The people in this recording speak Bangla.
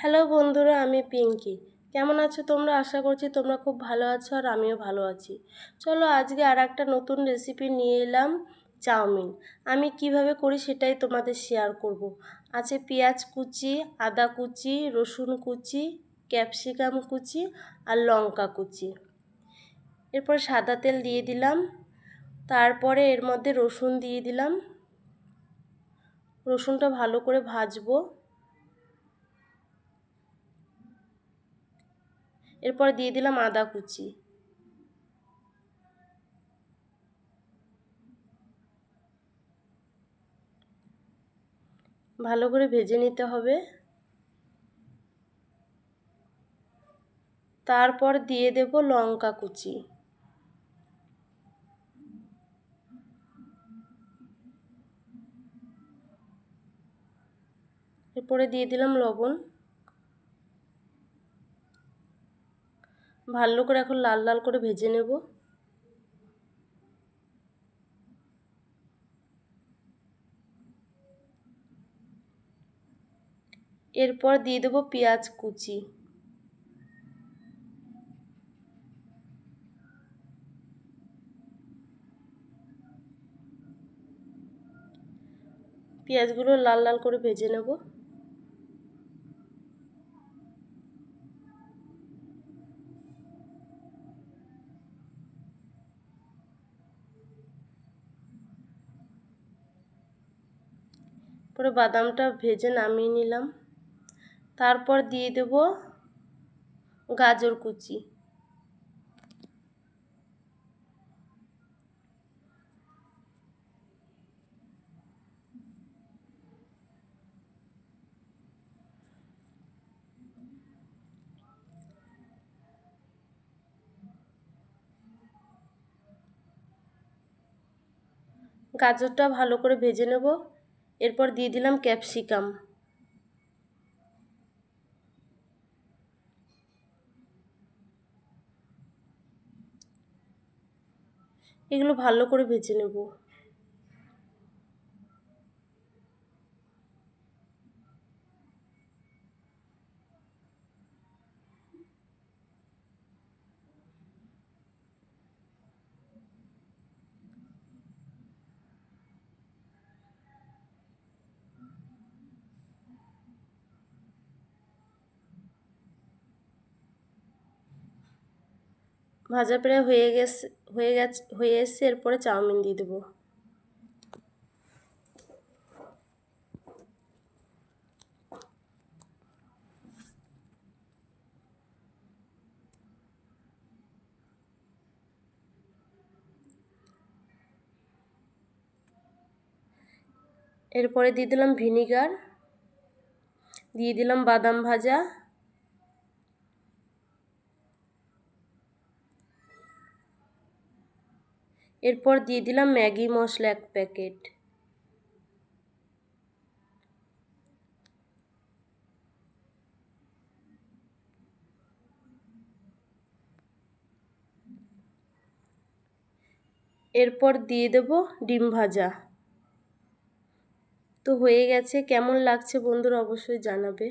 হ্যালো বন্ধুরা, আমি পিঙ্কি। কেমন আছো তোমরা? আশা করছি তোমরা খুব ভালো আছো আর আমিও ভালো আছি। চলো আজকে আর একটা নতুন রেসিপি নিয়ে এলাম, চাউমিন। আমি কিভাবে করি সেটাই তোমাদের শেয়ার করব। আছে পেঁয়াজ কুচি, আদা কুচি, রসুন কুচি, ক্যাপসিকাম কুচি আর লঙ্কা কুচি। এরপর সাদা তেল দিয়ে দিলাম, তারপরে এর মধ্যে রসুন দিয়ে দিলাম। রসুনটা ভালো করে ভাজবো। এরপর দিয়ে দিলাম আদা কুচি। ভালো করে ভেজে নিতে হবে। তারপর দিয়ে দেব লঙ্কা কুচি। এরপরে দিয়ে দিলাম লবণ। ভালো করে এখন লাল লাল করে ভেজে নেব। এরপর দিয়ে দেব পেঁয়াজ কুচি। পেঁয়াজগুলো লাল লাল করে ভেজে নেব। পরে বাদামটা ভেজে নামিয়ে নিলাম। তারপর দিয়ে দেব গাজর কুচি। গাজরটা ভালো করে ভেজে নেব। এরপর দিয়ে দিলাম ক্যাপসিকাম। এগুলো ভালো করে ভেজে নেব। ভাজা প্রায় হয়ে এসছে। এরপরে চাউমিন দিয়ে দেবো। এরপরে দিয়ে দিলাম ভিনিগার, দিয়ে দিলাম বাদাম ভাজা, এরপর দিয়ে দিলাম ম্যাগি মশলা 1 প্যাকেট। এরপর দিয়ে দেব ডিম ভাজা। তো হয়ে গেছে। কেমন লাগছে বন্ধুরা অবশ্যই জানাবে।